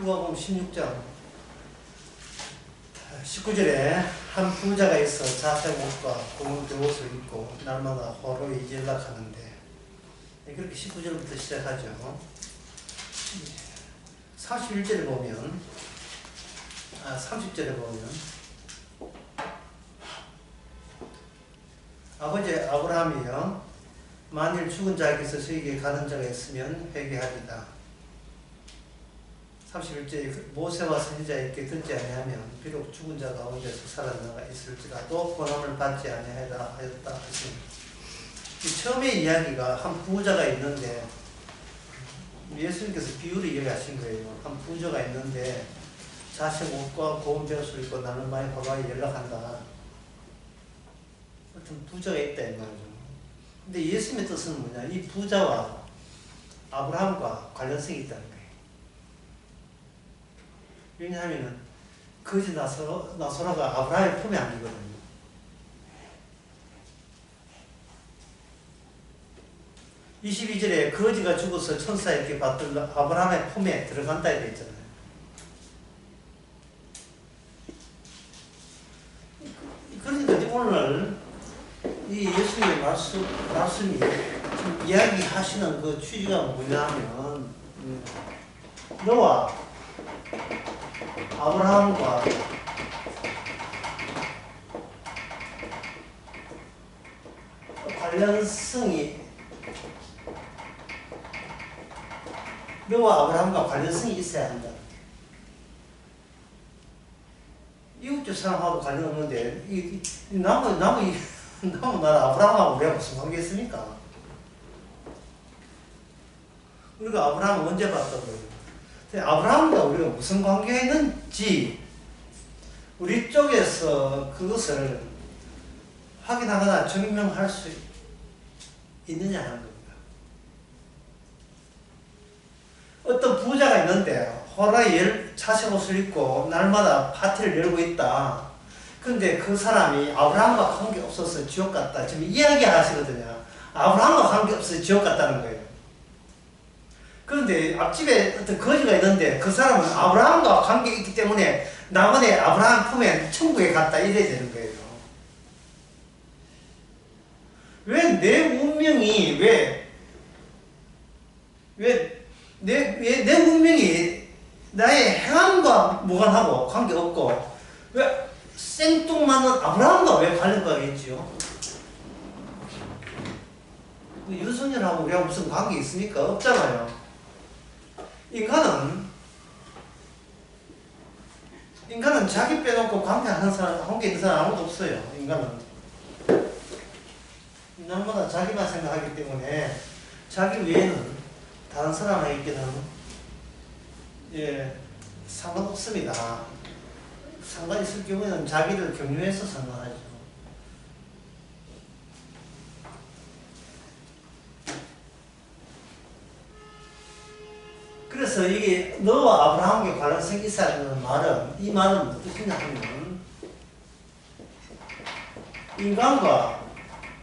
누가복음 16장 19절에 한 부자가 있어 자색 옷과 고운 옷을 입고 날마다 호로에 연락하는데, 그렇게 19절부터 시작하죠. 31절에 보면 30절에 보면 아버지 아브라함이여, 만일 죽은 자에게서 저에게 가는 자가 있으면 회개하리다. 31절에 모세와 선지자에게 듣지 아니하면 비록 죽은 자가 가운데서 살아나가 있을지라도 권함을 받지 아니하였다 하시니, 처음에 이야기가 한 부자가 있는데, 예수님께서 비유를 이야기하신 거예요. 한 부자가 있는데 자색 옷과 고운 벼슬을 입고 나는 많이 호로에 연락한다. 어떤 부자가 있다 이 말이죠. 근데 예수님의 뜻은 뭐냐? 이 부자와 아브라함과 관련성이 있다는 거예요. 왜냐하면 거지 나소라가 아브라함의 품에 안기거든요. (22절에) 거지가 죽어서 천사에게 받들러 아브라함의 품에 들어간다 이렇게 있잖아요. 그러니까 오늘 이 예수님의 말씀이 지금 이야기하시는 그 취지가 뭐냐면, 너와 아브라함과 관련성이 있어야 한다. 이웃집 사람하고 관련 없는데 나무 나라 아브라함하고 우리가 무슨 관계 있습니까? 우리가 아브라함을 언제 봤다고요? 아브라함과 우리가 무슨 관계가 있는지 우리 쪽에서 그것을 확인하거나 증명할 수 있느냐 하는 겁니다. 어떤 부자가 있는데 호라에 자색 옷을 입고 날마다 파티를 열고 있다. 그런데 그 사람이 아브라함과 관계없어서 지옥 갔다. 지금 이야기하시거든요. 아브라함과 관계없어서 지옥 갔다는 거예요. 그런데 앞집에 어떤 거지가 있는데 그 사람은 아브라함과 관계가 있기 때문에 나만의 아브라함 품에 천국에 갔다 이래야 되는 거예요. 왜 내 운명이 내 운명이 나의 행함과 무관하고 관계없고 왜 생뚱맞는 아브라함과 왜 관련가 있지요? 유승열하고 우리가 무슨 관계 있습니까? 없잖아요. 인간은 자기 빼놓고 관계 있는 사람 아무도 없어요. 인간은 날마다 자기만 생각하기 때문에 자기 외에는 다른 사람에게는 상관없습니다. 상관 있을 경우에는 자기를 경유해서 상관하죠. 그래서 이게 너와 아브라함과 관련성이 있어야 하는 말은, 이 말은 어떻게 하면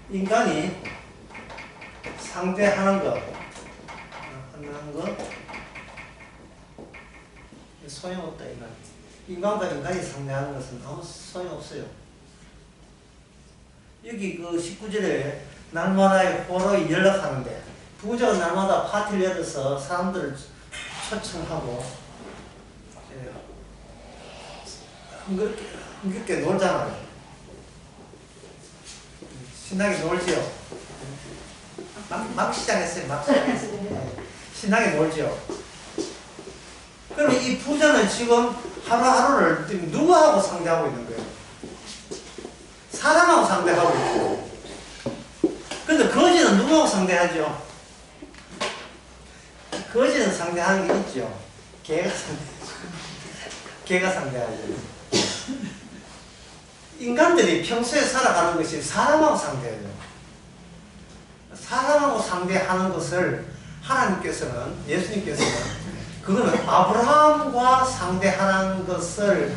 인간이 상대하는 것 소용없다 이거. 인간과 인간이 상대하는 것은 아무 소용없어요. 여기 그 19절에 날마다 호로에 연락하는데, 부자가 날마다 파티를 열어서 사람들을 초청하고 흥겹게 놀잖아요. 신나게 놀지요. 막 시작했어요. 신나게 놀지요. 그러면 이 부자는 지금 하루하루를 누구하고 상대하고 있는 거예요? 사람하고 상대하고 있고. 근데 거지는 누구하고 상대하죠? 거지는 상대하는 게 있죠. 개가 상대하죠. 인간들이 평소에 살아가는 것이 사람하고 상대해요. 사람하고 상대하는 것을 하나님께서는, 예수님께서는 그거는 아브라함과 상대하는 것을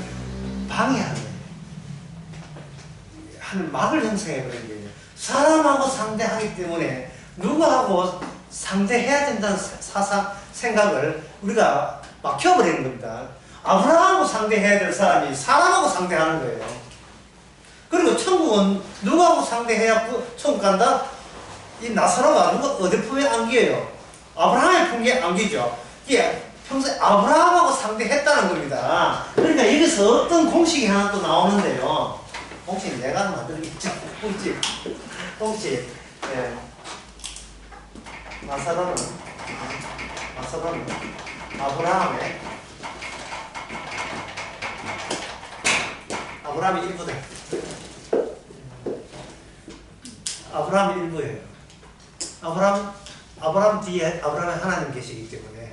방해하는 거예요. 한 막을 형성해버린 거예요. 사람하고 상대하기 때문에 누구하고 상대해야 된다는 생각을 우리가 막혀버리는 겁니다. 아브라함하고 상대해야 될 사람이 사람하고 상대하는 거예요. 그리고 천국은 누구하고 상대해야 천국 간다? 이 나사로가 누가 어디 품에 안겨요? 아브라함의 품에 안기죠. 이게 평소에 아브라함하고 상대했다는 겁니다. 그러니까 여기서 어떤 공식이 하나 또 나오는데요. 공식 내가 만들겠죠. 공식. 예. 나사로는 아브라함의 일부다. 아브라함의 일부예요. 아브라함 뒤에 아브라함의 하나님 계시기 때문에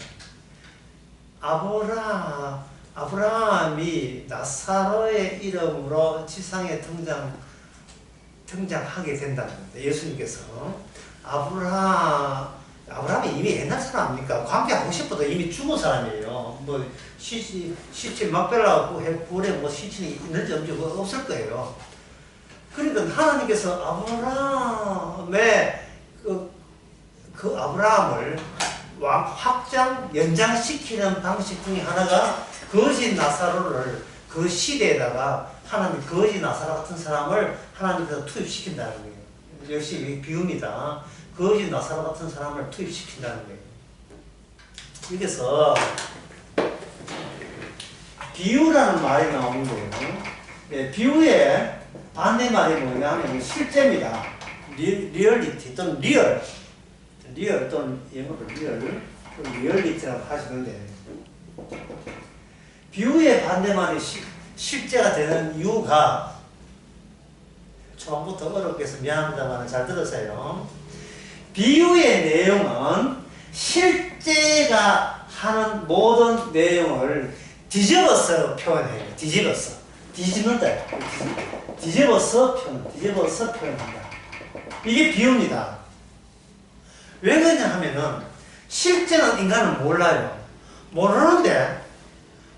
아브라함이 나사로의 이름으로 지상에 등장하게 된다는 겁니다. 예수님께서 아브라함이 이미 옛날 사람 아닙니까? 관계하고 싶어도 이미 죽은 사람이에요. 뭐 시친 막벨라고 해불에 뭐 시친이 있는지 없는지 없을 거예요. 그러니까 하나님께서 아브라함의 그 아브라함을 확장 연장시키는 방식 중에 하나가 거짓 나사로를 그 시대에다가 하나님 거짓 나사로 같은 사람을 하나님께서 투입시킨다는 거예요. 역시 비유입니다. 거짓 나사로 같은 사람을 투입시킨다는 거예요. 여기서 비유라는 말이 나오는 거예요. 예, 비유의 반대말이 뭐냐 하면 실제입니다. 리얼리티 또는 리얼 또는 영어로 리얼리티라고 하시는데 비유의 반대말이 실제가 되는 이유가 처음부터 어렵게 해서 미안합니다만 잘 들으세요. 비유의 내용은 실제가 하는 모든 내용을 뒤집어서 표현해요. 뒤집어서 표현한다. 이게 비유입니다. 왜 그러냐 하면은 실제는 인간은 몰라요. 모르는데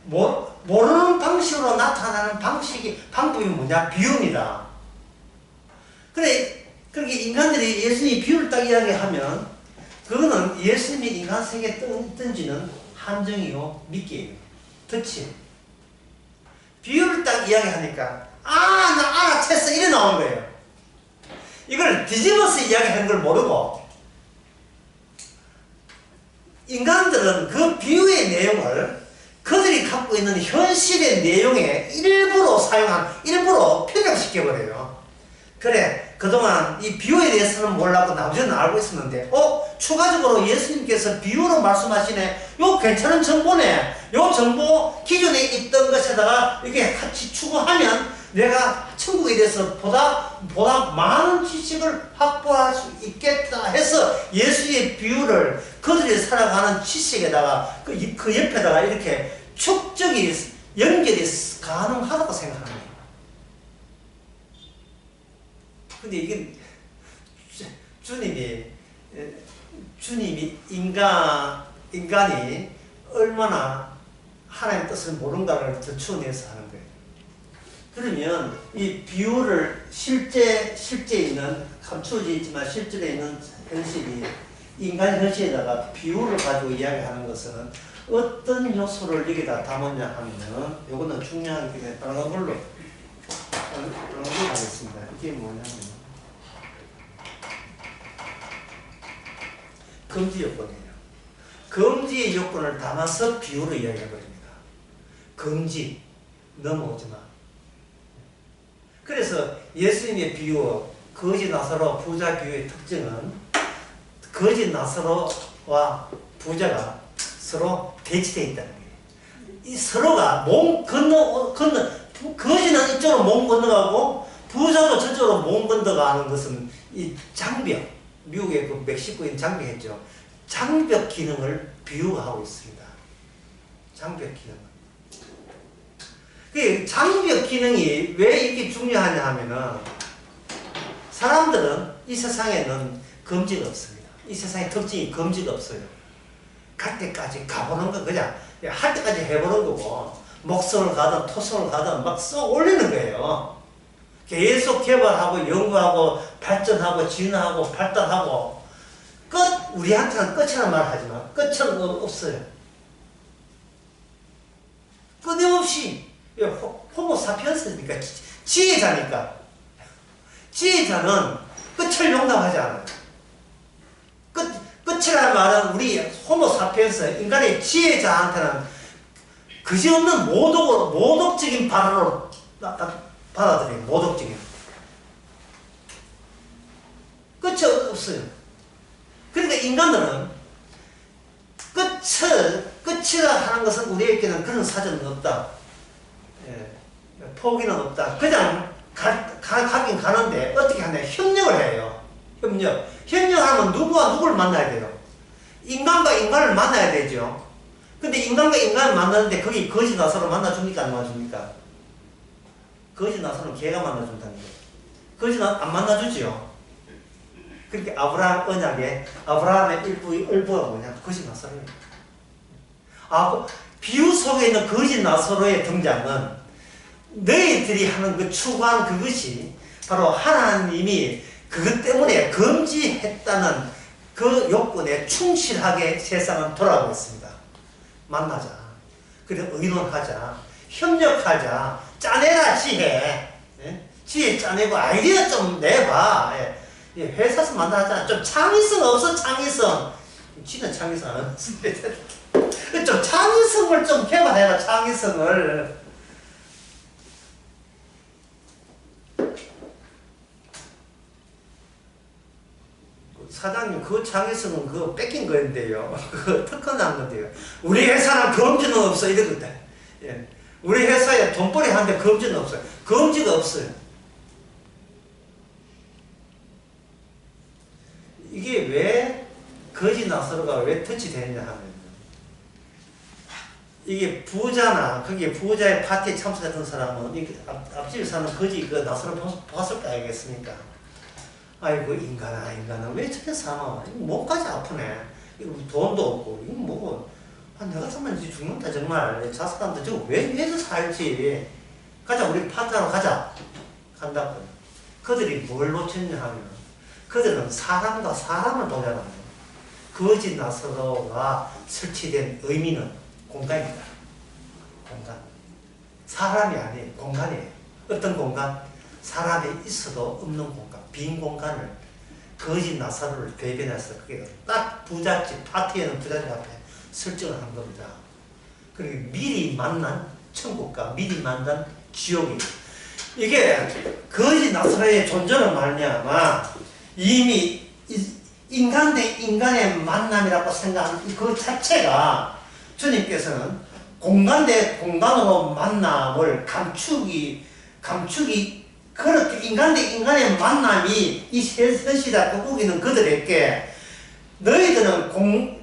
모르는 방식으로 나타나는 방법이 뭐냐? 비유입니다. 그렇게 인간들이 예수님이 비유를 딱 이야기하면 그거는 예수님이 인간 세계에 던지는 함정이요 미끼예요. 터치. 비유를 딱 이야기하니까 나 알아챘어 이래 나오는 거예요. 이걸 뒤집어서 이야기하는 걸 모르고 인간들은 그 비유의 내용을 그들이 갖고 있는 현실의 내용에 일부러 편향시켜버려요. 그래, 그동안 이 비유에 대해서는 몰랐고 나머지는 알고 있었는데 추가적으로 예수님께서 비유로 말씀하시네. 요 괜찮은 정보네. 요 정보 기존에 있던 것에다가 이렇게 같이 추구하면 내가 천국에 대해서 보다 많은 지식을 확보할 수 있겠다 해서 예수의 비유를 그들이 살아가는 지식에다가 그 옆에다가 이렇게 축적이 연결이 가능하다고 생각합니다. 근데 이게 주님이 인간이 얼마나 하나님의 뜻을 모른가를 더 추원해서 하는 거예요. 그러면 이 비유를 실제 있는 감추어져 있지만 실제로 있는 현실이 인간 현실에다가 비유를 가지고 이야기하는 것은 어떤 요소를 여기다 담았냐 하면은 이거는 중요하기 때문에 다른 걸로 하겠습니다. 이게 뭐냐면 금지 요건이에요. 금지의 요건을 담아서 비유로 이야기해버립니다. 금지, 넘어오지 마. 그래서 예수님의 비유, 거짓 나사로 부자 비유의 특징은 거짓 나사로와 부자가 서로 대치되어 있다는 거예요. 이 서로가 거짓은 이쪽으로 몸 건너가고 부자도 저쪽으로 몸 건너가는 것은 이 장벽, 미국의 그 멕시코인 장벽했죠. 장벽 기능을 비유하고 있습니다. 장벽 기능. 그 장벽 기능이 왜 이렇게 중요하냐 하면은 사람들은 이 세상에는 금지가 없습니다. 이 세상의 특징이 금지가 없어요. 갈 때까지 가보는 거 그냥 할 때까지 해보는 거고 목성을 가든 토성을 가든 막 써 올리는 거예요. 계속 개발하고 연구하고 발전하고 진화하고 발달하고 우리한테는 끝이라는 말 하지만 끝은 없어요. 끊임없이 호모사피엔스니까 지혜자니까 지혜자는 끝을 용납하지 않아요. 끝이라는 말은 우리 호모사피엔스 인간의 지혜자한테는 그지없는 모독적인 발언으로 받아들여요. 모독적인 끝이 없어요. 그러니까 인간들은 끝이라 하는 것은 우리에게는 그런 사전은 없다. 예, 포기는 없다. 그냥 가긴 가는데 어떻게 하냐. 협력을 해요. 협력하면 누구와 누구를 만나야 돼요. 인간과 인간을 만나야 되죠. 근데 인간과 인간을 만나는데 거기 거지 나서로 만나줍니까? 안 만나줍니까? 거지 나서는 걔가 만나준다는 거예요. 거지 안 만나주지요. 그렇게 아브라함 언약에 아브라함의 일부가 뭐냐? 거지 나서로예요. 비유 속에 있는 거지 나서로의 등장은 너희들이 하는 그 추구한 그것이 바로 하나님이 그것 때문에 금지했다는 그 요건에 충실하게 세상은 돌아가고 있습니다. 만나자. 그래 의논하자. 협력하자. 짜내라 지혜. 예? 지혜 짜내고 아이디어 좀 내봐. 예. 회사에서 만나자. 좀 창의성 없어 창의성. 지는 창의성 안 없어. 좀 창의성을 좀 개발해라 창의성을. 사장님 그 창의성은 그거 뺏긴 거인데요. 그거 특허난 건데요. 우리 회사는 검지는 없어 이러거든. 예. 우리 회사에 돈벌이 하는데 검지는 없어요. 검지가 없어요. 이게 왜 거지 나서로가 왜 터치되느냐 하면 이게 부자나 거기에 부자의 파티에 참석했던 사람은 이게 앞집에 사는 거지 그 나서로 봤을 거 알겠습니까? 아이고 인간아 왜 저렇게 사노? 이거 몸까지 아프네. 이거 돈도 없고 이거 뭐고 내가 정말 죽는다 정말 자살한다 저거 왜 살지? 가자 우리 파티하러 가자. 간다고. 그들이 뭘 놓쳤냐 하면 그들은 사람과 사람을 보잖아요. 거지 나서로가 설치된 의미는 공간입니다. 공간. 사람이 아니에요. 공간이에요. 어떤 공간? 사람이 있어도 없는 공간. 빈 공간을 거지 나사로를 대변해서 그게 딱 부잣집 파티에는 부잣집 앞에 설정을 한 겁니다. 그리고 미리 만난 천국과 미리 만난 지옥이 이게 거지 나사로의 존재는 말미암아 이미 인간 대 인간의 만남이라고 생각하는 그 자체가 주님께서는 공간 대 공간으로 만남을 감추기 그렇게 인간 대 인간의 만남이 이 현실이다 꾸기는 그들에게 너희들은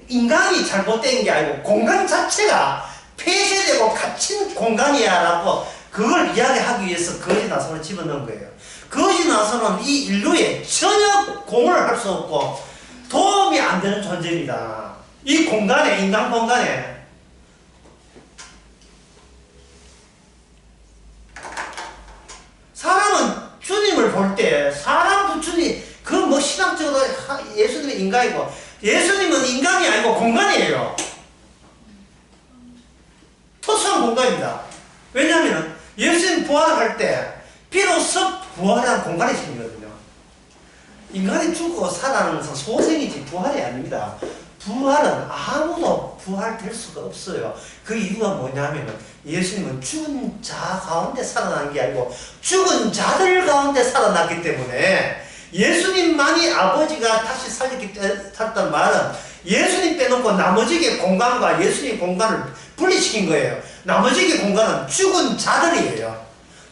인간이 잘못된 게 아니고 공간 자체가 폐쇄되고 갇힌 공간이야 라고 그걸 이야기하기 위해서 거지 나서를 집어넣은 거예요. 거지 나서는 이 인류에 전혀 공헌을 할 수 없고 도움이 안 되는 존재입니다. 이 공간에 인간 공간에 사람은 주님을 볼 때 사람 주님 그 뭐 신학적으로 예수님은 인간이고 예수님은 인간이 아니고 공간이에요. 특수한 공간입니다. 왜냐하면 예수님 부활할 때 비로소 부활한 공간이 생기거든요. 인간이 죽고 살아나는 것은 소생이지 부활이 아닙니다. 부활은 아무도 부활될 수가 없어요. 그 이유가 뭐냐면 예수님은 죽은 자 가운데 살아난 게 아니고 죽은 자들 가운데 살아났기 때문에 예수님만이 아버지가 다시 살았다는 말은 예수님 빼놓고 나머지의 공간과 예수님 공간을 분리시킨 거예요. 나머지의 공간은 죽은 자들이에요.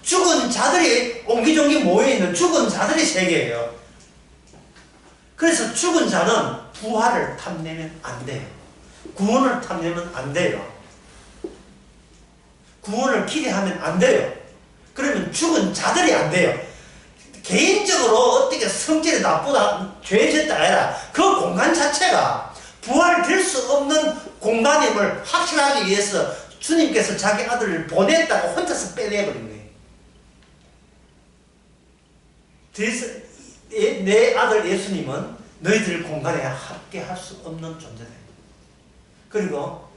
죽은 자들이 옹기종기 모여있는 죽은 자들의 세계예요. 그래서 죽은 자는 부활을 탐내면 안 돼요. 구원을 탐내면 안 돼요. 구원을 기대하면 안 돼요. 그러면 죽은 자들이 안 돼요. 개인적으로 어떻게 성질이 나쁘다, 죄졌다 아니라 그 공간 자체가 부활될 수 없는 공간임을 확실하기 위해서 주님께서 자기 아들을 보냈다고 혼자서 빼내버린 거예요. 내 아들 예수님은 너희들 공간에 함께 할 수 없는 존재다. 그리고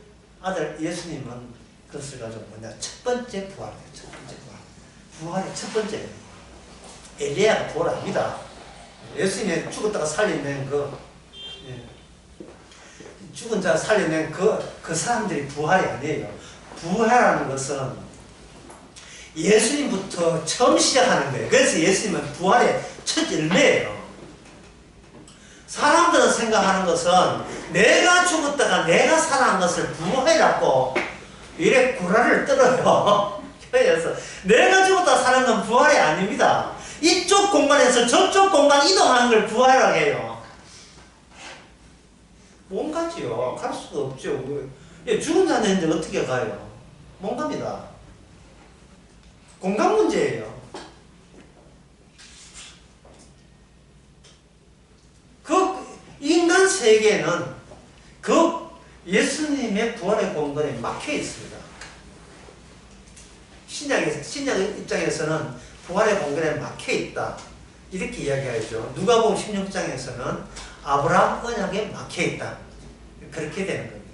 아들 예수님은 그것을 가지고 뭐냐, 첫 번째 부활이에요. 첫 번째 부활. 부활의 첫 번째. 엘리야가 부활합니다. 예수님이 죽었다가 살려낸 죽은 자 살려낸 그 사람들이 부활이 아니에요. 부활하는 것은 예수님부터 처음 시작하는 거예요. 그래서 예수님은 부활의 첫 열매예요. 사람들은 생각하는 것은 내가 죽었다가 내가 살아난 것을 부활이라고 이래 구라를 떨어요. 그래서 내가 죽었다가 살아난 건 부활이 아닙니다. 이쪽 공간에서 저쪽 공간 이동하는 걸 부활이라고 해요. 못 가지요. 갈 수가 없죠. 죽은 자는 어떻게 가요? 못 갑니다. 공간 문제예요. 그 인간 세계는 그 예수님의 부활의 공간에 막혀 있습니다. 신약 입장에서는 부활의 공간에 막혀 있다. 이렇게 이야기하죠. 누가복음 16장에서는 아브라함 언약에 막혀 있다. 그렇게 되는 겁니다.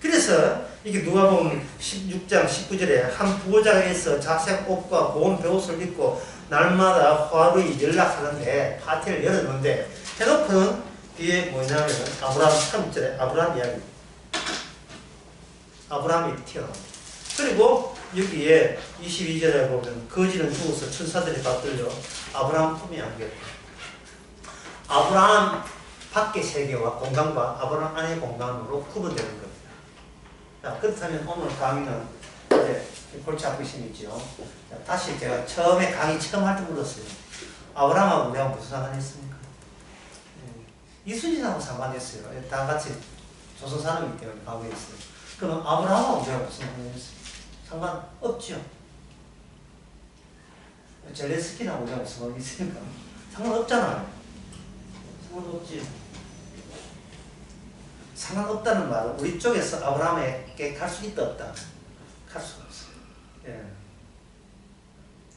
그래서 이게 누가복음 16장 19절에 한 부자에서 자색 옷과 고운 베옷을 입고 날마다 화루에 연락하는데 파티를 열었는데 해놓고는 뒤에 뭐냐면 아브라함 3절에 아브라함 이야기. 아브라함이 튀어나옵니다. 그리고 여기에 22절에 보면 거지는 죽어서 천사들이 받들려 아브라함 품에 안겼다. 아브라함 밖의 세계와 공간과 아브라함 안의 공간으로 구분되는 겁니다. 자, 그렇다면 오늘 강의는 이제 골치 아프신 있죠. 다시 제가 처음에 강의 처음 할 때 물었어요. 아브라함하고 내가 무슨 상관했습니까? 이순신하고 상관했어요. 다 같이 조선 사람이기 때문에 관계했어요. 그럼 아브라함하고 내가 무슨 상관했어요? 상관없죠. 젤레스키하고 내가 무슨 관계 있습니까? 상관없잖아요. 상관없지. 상관없다는 말은 우리 쪽에서 아브라함에게 갈 수 있다 없다? 갈 수가 없어요. 예.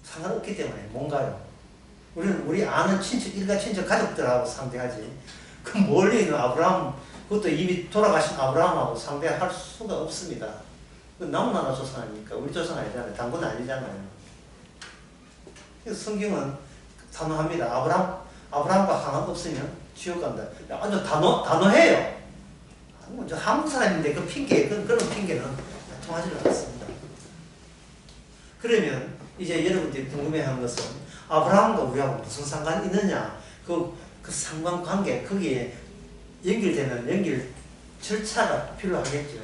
상관없기 때문에 뭔가요? 우리는 우리 아는 친척, 일가 친척 가족들하고 상대하지. 그 멀리 있는 아브라함, 그것도 이미 돌아가신 아브라함하고 상대할 수가 없습니다. 그 남나라 조선 아닙니까? 우리 조선 아니잖아요. 당군 아니잖아요. 그래서 성경은 단호합니다. 아브라함과 상관없으면 지옥 간다. 아주 단호해요. 저 한국 사람인데 그 핑계, 그런 핑계는 통하지 않습니다. 그러면 이제 여러분들이 궁금해하는 것은 아브라함과 우리하고 무슨 상관이 있느냐? 그 상관관계, 거기에 연결되는 연결 절차가 필요하겠죠.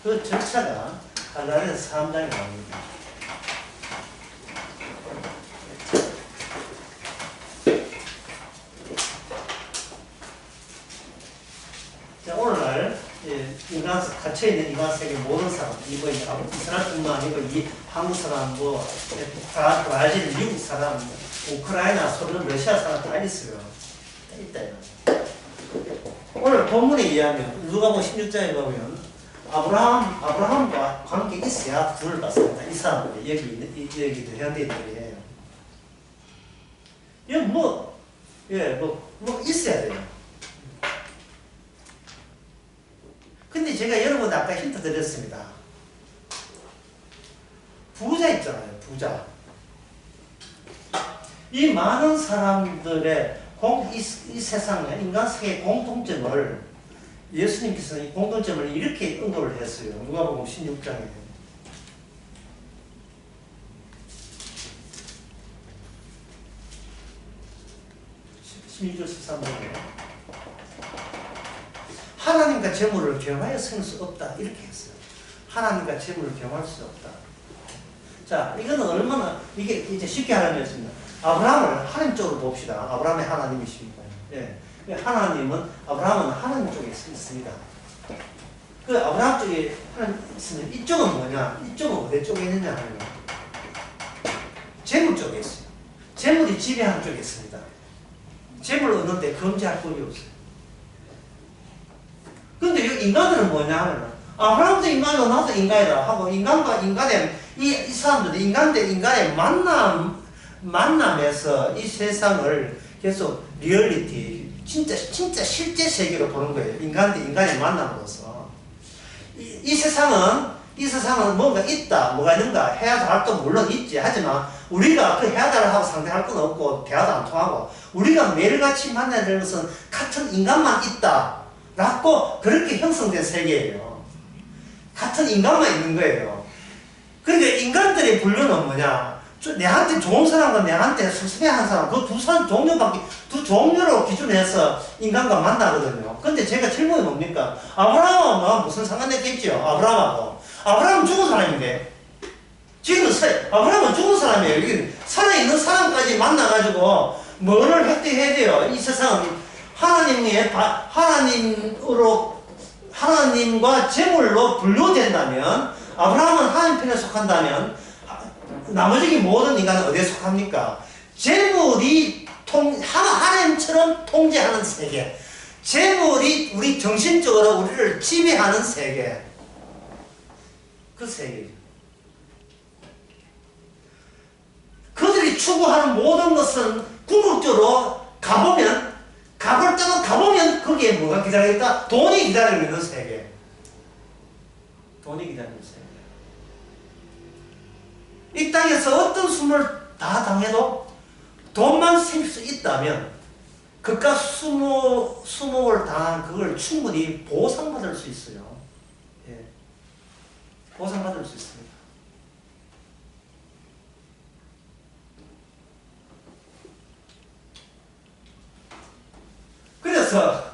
그 절차가 갈라디아서 3장에 나옵니다. 자, 오늘날 갇혀있는 인간 세계 모든 사람, 이거 이스라엘뿐만 아니고 이 한국 사람, 브라질, 미국 사람, 우크라이나, 소련, 러시아 사람 다 있어요. 다 있다. 오늘 본문에 의하면 누가복음 16장에 보면 아브라함과 관계 있어야 구원을 받습니다. 이 사람들이 여기도 현대인들이에요. 이거 뭐 있어야 돼요. 근데 제가 여러분 아까 힌트 드렸습니다. 부자 있잖아요. 부자. 이 많은 사람들의 이 세상의 인간 세계의 공통점을 예수님께서는 이 공통점을 이렇게 언급을 했어요. 누가복음 16장에. 16절 13절에 하나님과 재물을 겸하여 세울 수 없다. 이렇게 했어요. 하나님과 재물을 겸할 수 없다. 자, 이거는 얼마나, 이게 이제 쉽게 하라는 말씀입니다. 아브라함을 하나님 쪽으로 봅시다. 아브라함이 하나님이십니까? 예. 아브라함은 하나님 쪽에 있습니다. 그 아브라함 쪽에 하나님 있으면 이쪽은 뭐냐? 이쪽은 어디 쪽에 있느냐 하면 재물 쪽에 있어요. 재물이 지배하는 쪽에 있습니다. 재물을 얻는데 금지할 법이 없어요. 근데 이 인간들은 뭐냐 하면 아브라함도 인간이고 나도 인간이다 하고 인간과 인간의 이 사람들이 인간 대 인간의 만남에서 이 세상을 계속 리얼리티 진짜 실제 세계로 보는 거예요. 인간 대 인간의 만남으로서 이 세상은 이 세상은 뭔가 있다, 뭐가 있는가 해야 할 도 물론 있지. 하지만 우리가 그 해야다를 하고 상대할 건 없고 대화도 안 통하고 우리가 매일같이 만나야 되는 것은 같은 인간만 있다 라고 그렇게 형성된 세계예요. 같은 인간만 있는 거예요. 그러니까 인간들의 분류는 뭐냐, 내한테 좋은 사람과 내한테 수습해한 사람, 그 두 종류밖에, 두 종류로 기준해서 인간과 만나거든요. 근데 제가 질문이 뭡니까? 아브라함하고 무슨 상관했겠죠? 아브라함은 죽은 사람인데. 지금 아브라함은 죽은 사람이에요. 이게 살아있는 사람까지 만나가지고 뭐를 획득해야 돼요? 이 세상은 하나님과 재물로 분류된다면, 아브라함은 하나님 편에 속한다면, 나머지 모든 인간은 어디에 속합니까? 재물이 하나님처럼 통제하는 세계. 재물이 우리 정신적으로 우리를 지배하는 세계. 그 세계죠. 그들이 추구하는 모든 것은 궁극적으로 가볼 때는 가보면 거기에 뭐가 기다리겠다? 돈이 기다리고 있는 세계. 돈이 기다리는 세계. 이 땅에서 어떤 숨을 다 당해도 돈만 생길 수 있다면 그깟 수목을 당한 그걸 충분히 보상받을 수 있어요. 예. 보상받을 수 있습니다. 그래서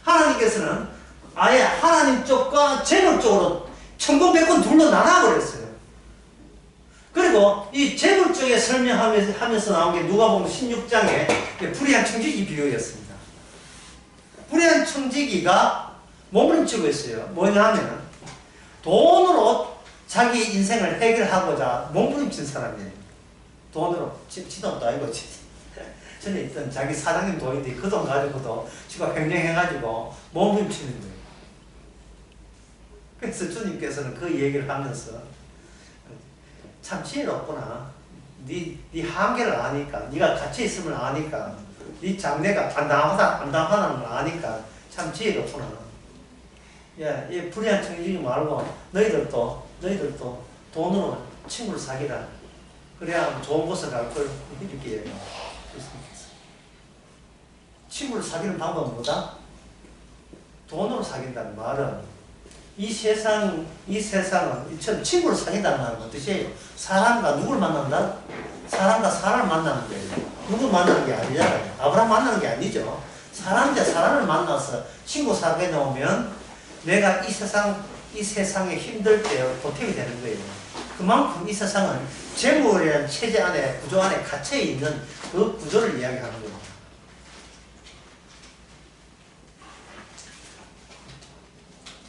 하나님께서는 아예 하나님 쪽과 재물 쪽으로 천군백군 둘로 나눠버렸어요. 그리고 이 재물 쪽에 설명하면서 나온 게 누가복음 16장에 불의한 청지기 비유였습니다. 불의한 청지기가 몸부림치고 있어요. 뭐냐면 돈으로 자기 인생을 해결하고자 몸부림친 사람이에요. 돈으로. 지 돈도 아니고 전에 있던 자기 사장님 돈인데 그 돈 가지고도 지가 횡령해가지고 몸부림치는 거예요. 그래서 주님께서는 그 얘기를 하면서 참 지혜롭구나. 네 한계를 아니까, 네가 갇혀 있음을 아니까, 네 장래가 안당하다는 걸 아니까 참 지혜롭구나. 야, 이 불의한 청지기 말고 너희들도 돈으로 친구를 사귀라. 그래야 좋은 곳을 갈 걸 이렇게 얘기해요. 친구를 사귀는 방법은 뭐다? 돈으로 사귄다는 말은 이 세상은 친구를 사귄다는 말은 어떠세요? 사람과 누굴 만난다? 사람과 사람을 만나는 거예요. 누굴 만나는 게 아니잖아요. 아브라함 만나는 게 아니죠. 사람과 사람을 만나서 친구 사귀어 놓으면 내가 이 세상에 힘들 때 보탬이 되는 거예요. 그만큼 이 세상은 재물이라는 체제 안에, 구조 안에 갇혀 있는 그 구조를 이야기하는 겁니다.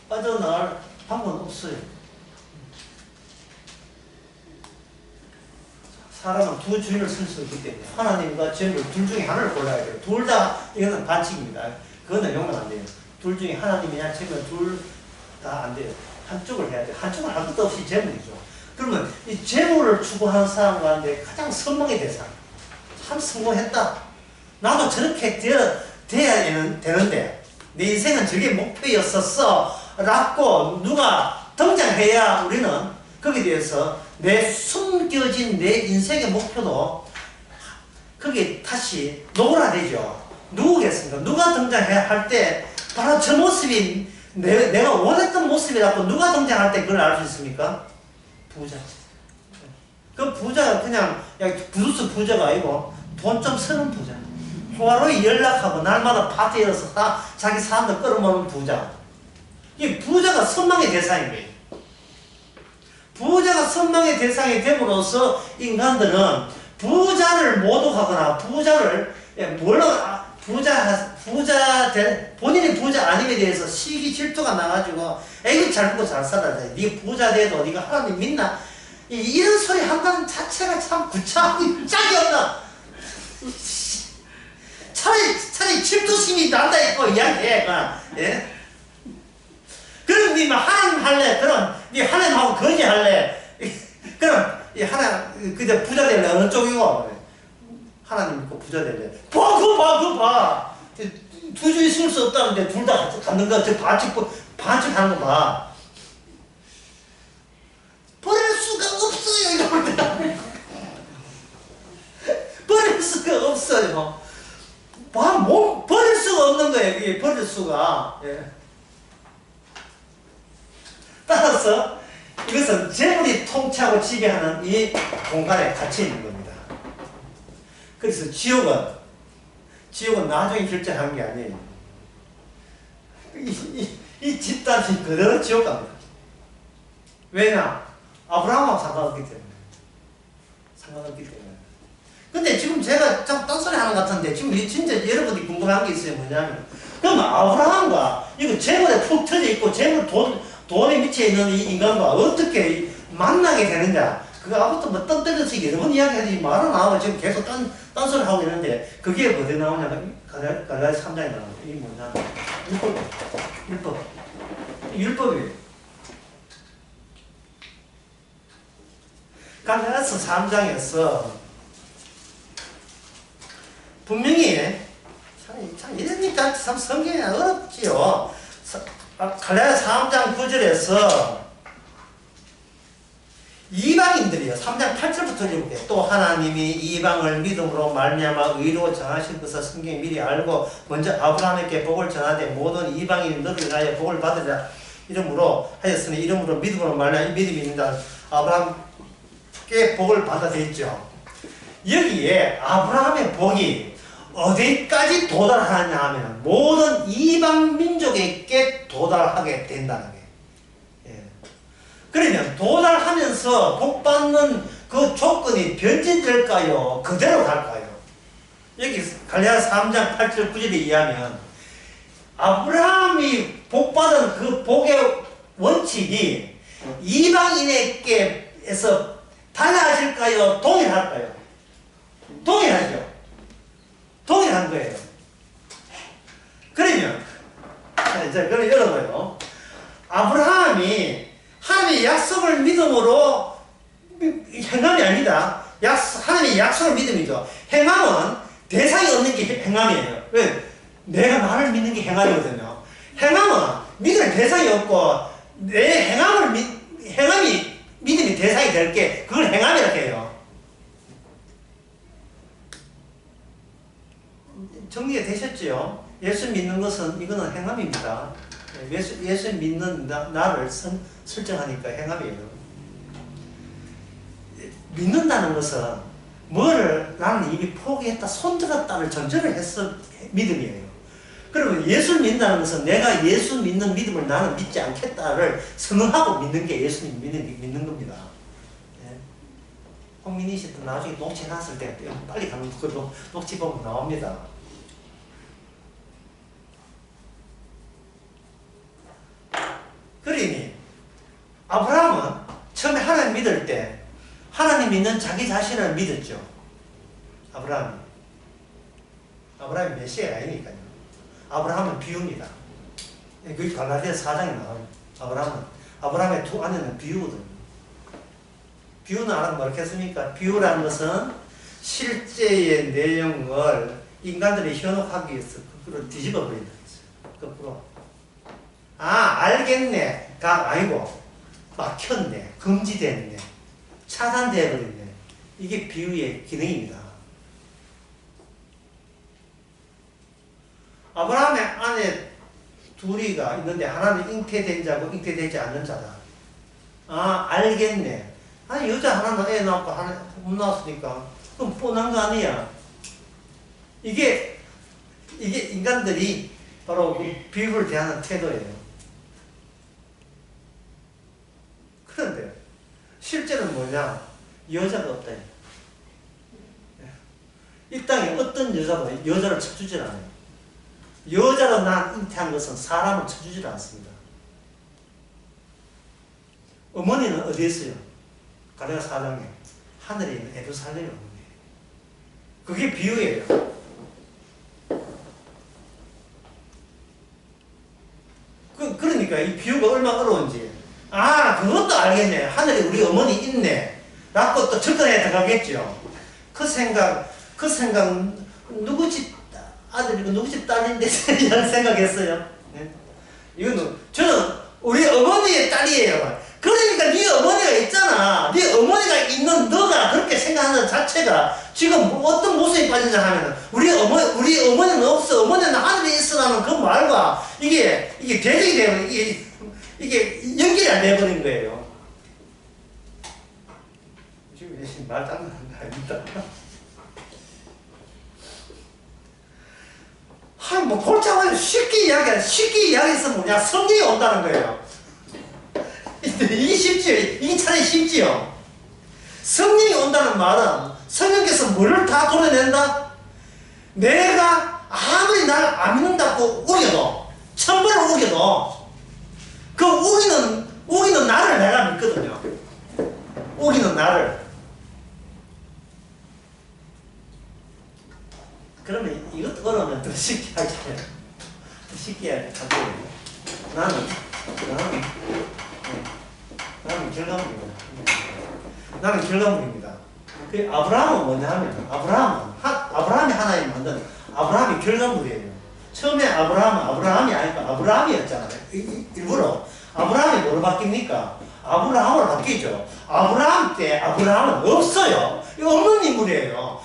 빠져나갈 방법은 없어요. 사람은 두 주인을 쓸 수 있기 때문에 하나님과 재물 둘 중에 하나를 골라야 돼요. 둘 다, 이거는 반칙입니다. 그거는 용납 안 돼요. 둘 중에 하나님이냐 재물 둘 다 안 돼요. 한쪽을 해야 돼요. 한쪽을 할 것도 없이 재물이죠. 그러면 이 재물을 추구하는 사람 가운데 가장 선망의 대상. 참 성공했다. 나도 저렇게 돼야 되는데 내 인생은 저게 목표였었어 라고 누가 등장해야 우리는 거기에 대해서 내 숨겨진 내 인생의 목표도 거기에 다시 노골화되죠. 누구겠습니까? 누가 등장해야 할 때 바로 저 모습이 내가 원했던 모습이라고 누가 등장할 때 그걸 알 수 있습니까? 부자. 그 부자가 그냥 구두스 부자가 아니고 돈 좀 쓰는 부자. 호화로이 연락하고 날마다 파티에 가서 자기 사람들 끌어모으는 부자. 이 부자가 선망의 대상인 거예요. 부자가 선망의 대상이 됨으로써 인간들은 부자를 모독하거나 본인이 부자 아님에 대해서 시기 질투가 나가지고 애기 잘 먹고 잘 살아야 돼. 네가 부자 돼도 네가 하나님 믿나? 이런 소리 한다는 자체가 참 구차하고 짝이 없나? 차라리 질투심이 난다 있고 이야기해. 예? 그럼 네 하나님 할래? 그럼 네 하나님하고 거지할래? 그럼 그저 부자 될래? 어느 쪽이고? 하나님 믿고 부자 될래? 그거 봐. 두 주 있을 수 없다는데 둘 다 갖는 거, 반칙하는 거 봐. 없어요. 뭐 버릴 수가 없는 거예요. 이게 버릴 수가. 예. 따라서 이것은 재물이 통치하고 지배하는 이 공간에 갇혀 있는 겁니다. 그래서 지옥은 나중에 결정한 게 아니에요. 이 집단이 그대로 지옥 갑니다. 왜냐? 아브라함하고 상관없기 때문에. 근데 지금 제가 참 딴소리 하는 것 같은데, 지금 진짜 여러분이 궁금한 게 있어요. 뭐냐면, 그럼 아브라함과 이거 재물에 푹 터져 있고, 돈에 미쳐 있는 이 인간과 어떻게 만나게 되느냐? 그거 아무것도 뭐 딴때려서 여러 번 이야기하지 말은 나오고 지금 계속 딴소리 하고 있는데, 그게 어디 나오냐면, 갈라디아 3장에 나오는 이게 뭐냐? 율법이에요. 갈라디아서 3장에서 분명히 참 이러니까 참 성경이 어렵지요. 갈라디아 3장 9절에서 이방인들이요. 3장 8절부터 읽을게요. 또 하나님이 이방을 믿음으로 말미암아 의로 정하신 것을 성경이 미리 알고 먼저 아브라함에게 복을 전하되 모든 이방인이 너를 위하여 복을 받으라 이름으로 하였으니 이름으로 믿음으로 말미암아 믿음이 있는다. 아브라함께 복을 받아 되어 있죠. 여기에 아브라함의 복이 어디까지 도달하느냐 하면 모든 이방 민족에게 도달하게 된다는 게. 예. 그러면 도달하면서 복받는 그 조건이 변질될까요? 그대로 갈까요? 여기 갈라디아 3장 8절 9절에 의하면 아브라함이 복받은 그 복의 원칙이 이방인에게서 달라질까요? 동일할까요? 동일하죠. 동일한 거예요. 그러면, 그럼 열어봐요. 아브라함이 하나님의 약속을 믿음으로, 행함이 아니다. 하나님의 약속을 믿음이죠. 행함은 대상이 없는 게 행함이에요. 왜? 내가 나를 믿는 게 행함이거든요. 행함은 믿을 대상이 없고, 내 행함이 믿음이 대상이 될 게, 그걸 행함이라고 해요. 정리가 되셨죠? 예수 믿는 것은 이거는 행함입니다. 예수 믿는 나를 설정하니까 행함이에요. 믿는다는 것은 뭐를 나는 이미 포기했다, 손들었다를 전제를 해서 믿음이에요. 그러면 예수를 믿는다는 것은 내가 예수 믿는 믿음을 나는 믿지 않겠다를 선언하고 믿는 게 예수님 믿는 겁니다. 홍민희 씨도 나중에 녹취해놨을 때 빨리 가면 그 녹취 보면 나옵니다. 그러니 아브라함은 처음에 하나님 믿을 때 하나님 믿는 자기 자신을 믿었죠. 아브라함이 메시아가 아니니까요. 아브라함은 비유입니다. 그게 갈라디아 4장에 나와요. 아브라함의 두 아내는 비유거든요. 비유는 알아서 뭐겠습니까? 비유라는 것은 실제의 내용을 인간들이 현혹하기 위해서 거꾸로 뒤집어 버린다. 거꾸로. 알겠네. 가 아니고 막혔네. 금지됐네. 차단되어 버렸네. 이게 비유의 기능입니다. 아브라함의 아내 둘이가 있는데 하나는 잉태된 자고 잉태되지 않는 자다. 알겠네. 여자 하나는 애 낳고 하나 못 낳았으니까 그럼 뻔한 거 아니야. 이게 인간들이 바로 그 비유를 대하는 태도예요. 그런데 실제는 뭐냐? 여자가 없다. 이 땅에 어떤 여자도 여자를 쳐주질 않아요. 여자로 난 잉태한 것은 사람을 쳐주질 않습니다. 어머니는 어디에 있어요? 갈라디아 4장에 하늘에 있는 예루살렘에 어머니. 그게 비유예요. 그러니까 이 비유가 얼마나 어려운지. 그것도 알겠네. 하늘에 우리 어머니 있네. 라고 또 접근해 들어가겠죠. 그 생각 누구 집 아들이고 누구 집 딸인데 이런 생각했어요. 네? 이거는 저는 우리 어머니의 딸이에요. 그러니까 네 어머니가 있잖아. 네 어머니가 있는 너가 내가 그렇게 생각하는 자체가 지금 어떤 모습이 빠지냐 하면은 우리 어머니는 없어. 어머니는 하늘에 있으라는 그 말과 이게 대적이 되면 이게 연결이 안 돼버린 거예요. 지금 열심히 말 장난하는 거 아닙니다. 뭐 골짜기 쉽게 이야기해서 뭐냐 성경이 온다는 거예요. 이게 쉽지요. 이게 차라리 쉽지요. 성령이 온다는 말은 성령께서 뭐를 다 도려낸다? 내가 아무리 나를 안 믿는다고 우겨도 천벌을 우겨도 그 우기는 나를 내가 믿거든요. 우기는 나를. 그러면 이것도 어려우면 더 쉽게 하잖아요. 더 쉽게 하죠. 나는 결과물입니다. 그 아브라함은 뭐냐 하면 아브라함이 하나님 만든 아브라함이 결과물이에요. 처음에 아브라함이 아니고 아브라함이었잖아요. 일부러 아브라함이 뭐로 바뀝니까? 아브라함으로 바뀌죠. 아브라함 때 아브라함은 없어요. 이거 없는 인물이에요.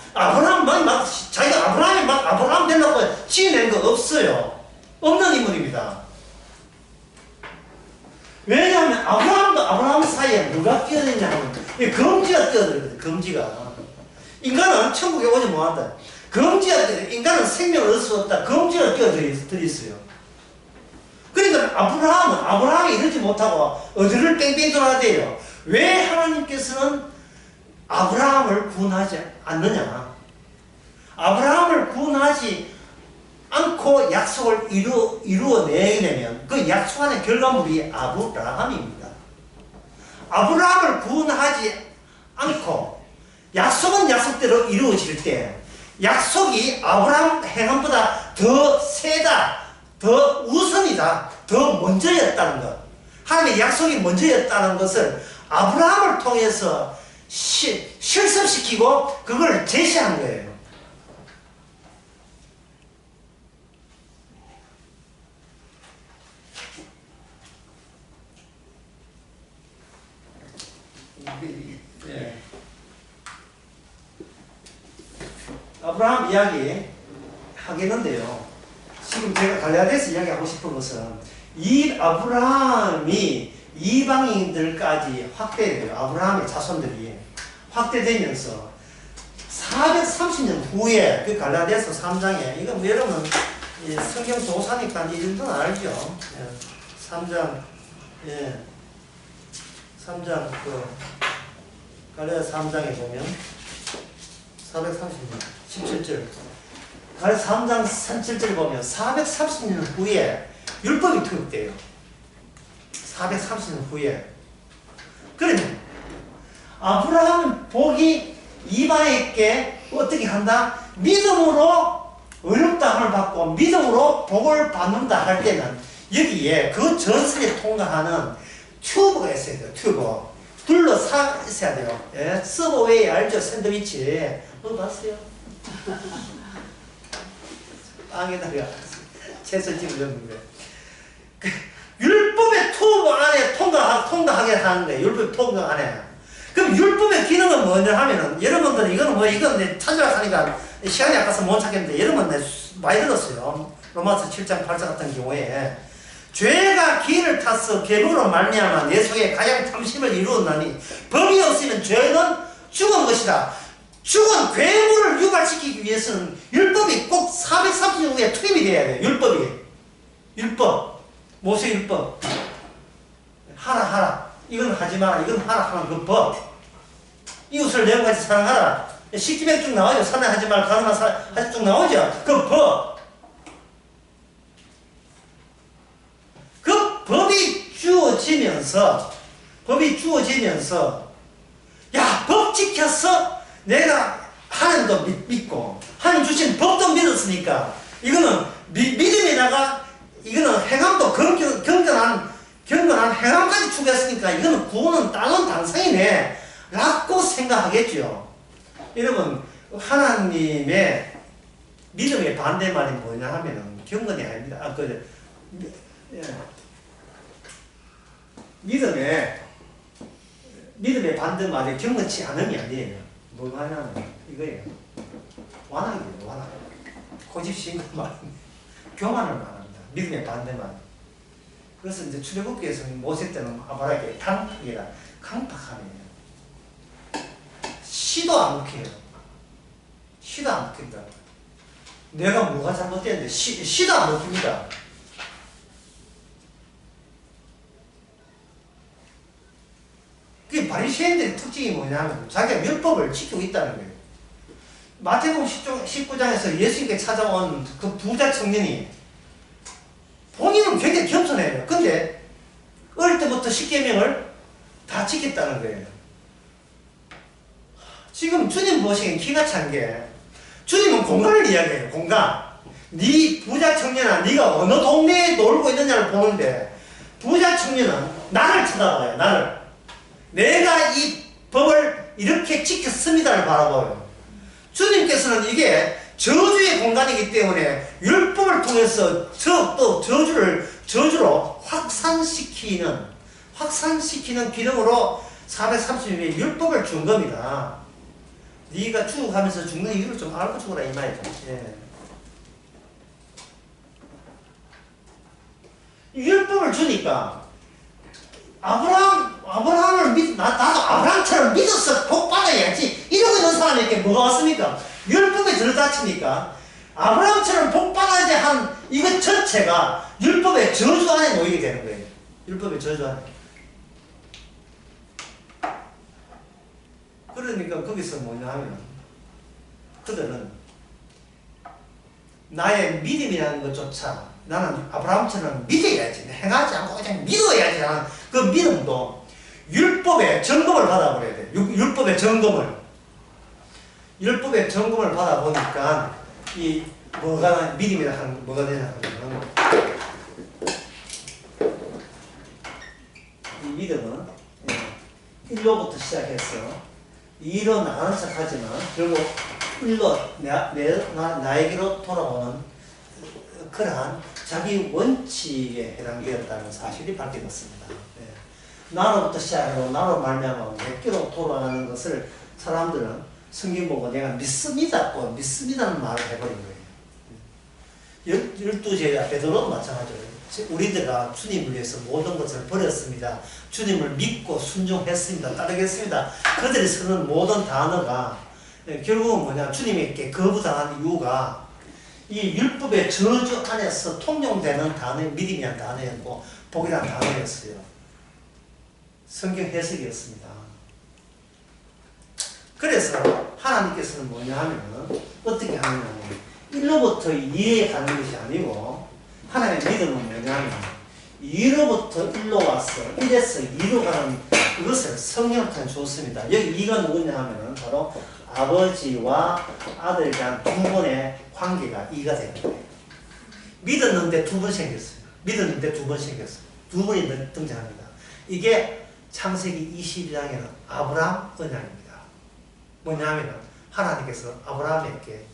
자기가 아브라함이 되려고 지어낸 거 없어요. 없는 인물입니다. 왜냐하면 아브라함과 아브라함 사이에 누가 끼어드냐 하면 금지가 끼어들거든. 금지가. 인간은 천국에 오지 못한다. 금지가 끼어들어. 인간은 생명을 얻을 수 없다. 금지가 끼어들어 있어요. 그러니까 아브라함이 이러지 못하고 어디를 뺑뺑 돌아야 돼요. 왜 하나님께서는 아브라함을 구원하지 않느냐? 아브라함을 구원하지 않고 약속을 이루어내게 되면 그 약속 안의 결과물이 아브라함입니다. 아브라함을 구원하지 않고 약속은 약속대로 이루어질 때 약속이 아브라함 행함보다 더 세다, 더 우선이다, 더 먼저였다는 것. 하나님의 약속이 먼저였다는 것을 아브라함을 통해서 실습시키고 그걸 제시한 거예요. 예. 아브라함 이야기 하겠는데요. 지금 제가 갈라디아서 이야기하고 싶은 것은 이 아브라함이 이방인들까지 확대돼요. 아브라함의 자손들이 확대되면서 430년 후에 그 갈라디아서 3장에 이건 뭐 여러분 성경 도사니까 이 정도는 알죠. 3장 3장 갈라디아서 3장에 보면 430년 17절 갈라디아서 3장 17절 보면 430년 후에 율법이 투입돼요. 430년 후에. 그러면 아브라함은 복이 이방에게 어떻게 한다? 믿음으로 의롭다함을 받고 믿음으로 복을 받는다 할 때는 여기에 그 전설에 통과하는 튜브가 있어야 돼요. 튜브. 둘러싸 있어야 돼요. 예? 서브웨이 알죠? 샌드위치. 먹어봤어요? 빵에다가 채소찜을 넣는데 율법의 튜브 안에 통과하게 하는데 율법 통과 안에. 그럼 율법의 기능은 뭐냐 하면은 여러분들은 이건 찾으라 하니까 시간이 아까서 못 찾겠는데 여러분 많이 들었어요. 로마서 7장 8장 같은 경우에 죄가 기를 타서 계명으로 말미암아 내 속에 가장 탐심을 이루었나니 법이 없으면 죄는 죽은 것이다. 죽은 괴물을 유발시키기 위해서는 율법이 꼭 430년 후에 투입이 돼야 돼요. 율법 모세율법 하라 이건 하지 마라 이건 하라 하는 그 법. 이웃을 내 같이 사랑하라. 십지명 쭉 나오죠. 살인하지 말라 가늠하지 쭉 나오죠. 그 법. 그 법이 주어지면서 야, 법 지켰어? 내가 하나님도 믿고 하나님 주신 법도 믿었으니까 이거는 믿음에다가 이거는 행함도 경건한 행함까지 추구했으니까 이거는 구원은 땅은 당상이네 라고 생각하겠죠. 여러분 하나님의 믿음의 반대말이 뭐냐 하면은 경건이 아닙니다. 믿음의 반대말이 경건치 않음이 아니에요. 뭐 하냐면 이거예요. 완악이에요. 완악. 고집신고만 교만을 말합니다. 믿음의 반대만. 그래서 이제 출애굽기에서는 모세 때는 아브라함에게 강팍이라 강팍함이에요. 시도 안 먹혀요. 시도 안 먹힌다. 내가 뭐가 잘못됐는데 시도 안 먹힙니다. 그게 바리새인들의 특징이 뭐냐면 자기가 율법을 지키고 있다는 거예요. 마태복음 19장에서 예수님께 찾아온 그 부자 청년이 본인은 굉장히 겸손해요. 근데 어릴 때부터 십계명을 다 지켰다는 거예요. 지금 주님 보시기엔 기가 찬 게 주님은 공간을 이야기해요. 공간. 네 부자 청년아 네가 어느 동네에 놀고 있느냐를 보는데 부자 청년은 나를 쳐다봐요. 나를. 내가 이 법을 이렇게 지켰습니다를 바라봐요. 주님께서는 이게 저주의 공간이기 때문에 율법을 통해서 또 저주로 확산시키는 기능으로 430일의 율법을 준 겁니다. 네가 죽어가면서 죽는 이유를 좀 알고 죽어라 이 말이죠. 예. 율법을 주니까 아브라함을 나도 아브라함처럼 믿어서 복 받아야지 이러고 있는 사람에게 뭐가 왔습니까? 율법에 들어다치니까 아브라함처럼 복 받아야지 한 이것 전체가 율법의 저주 안에 놓이게 되는 거예요. 율법의 저주 안에. 그러니까 거기서 뭐냐 하면 그들은 나의 믿음이라는 것조차 나는 아브라함처럼 믿어야지 행하지 않고 그냥 믿어야지 하는 그 믿음도 율법의 점검을 받아버려야 돼. 율법의 점검을 받아보니까 이 뭐가 믿음이라 하는 뭐가 되냐 하면 이 믿음은 1로부터 시작해서 2로 나가는 척 하지만 결국 1로 나에게로 돌아오는 그러한 자기 원칙에 해당되었다는 사실이 밝혀졌습니다. 네. 나로부터 시작하고 나로 말미암아 내게로 돌아가는 것을 사람들은 성경 보고 내가 믿습니다. 믿습니다는 말을 해버린 거예요. 12제자 베드로도 마찬가지예요. 우리들아 주님을 위해서 모든 것을 버렸습니다. 주님을 믿고 순종했습니다. 따르겠습니다. 그들이 쓰는 모든 단어가 결국은 뭐냐 주님에게 거부당한 이유가 이 율법의 저주 안에서 통용되는 단어의 믿음이란 단어였고 복이란 단어였어요. 성경 해석이었습니다. 그래서 하나님께서는 뭐냐 하면 어떻게 하느냐면 1로부터 2에 가는 것이 아니고 하나님의 믿음은 뭐냐면 2로부터 1로 와서 1에서 2로 가는 그것을 성령한테 줬습니다. 여기 2가 누구냐 하면 바로 아버지와 아들에 대한 두 번의 관계가 2가 되는 거예요. 믿었는데 두 번 생겼어요. 두 번이 등장합니다. 이게 창세기 22장에는 아브라함 언약입니다. 뭐냐면 하나님께서 아브라함에게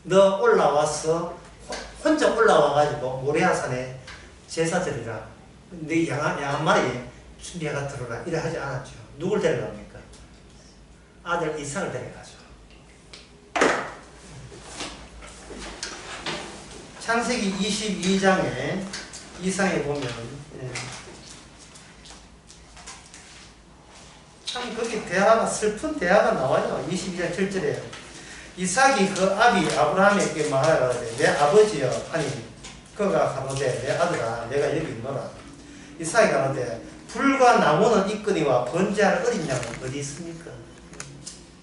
너 올라와서 혼자 올라와가지고 모레아산에 제사 드리라. 네 양 한 마리 준비해가 들어라. 이래 하지 않았죠. 누굴 데려갑니까? 아들 이삭을 데려가죠. 창세기 22장에 이상에 보면 참 거기 대화가 슬픈 대화가 나와요. 22장 7절에 이삭이 그 아비 아브라함에게 말하되 내 아버지여 아니 그가 가로되 내 아들아 내가 여기 있노라. 이삭이 가로되 불과 나무는 있거니와 번제할 어린 양은 어디 있습니까?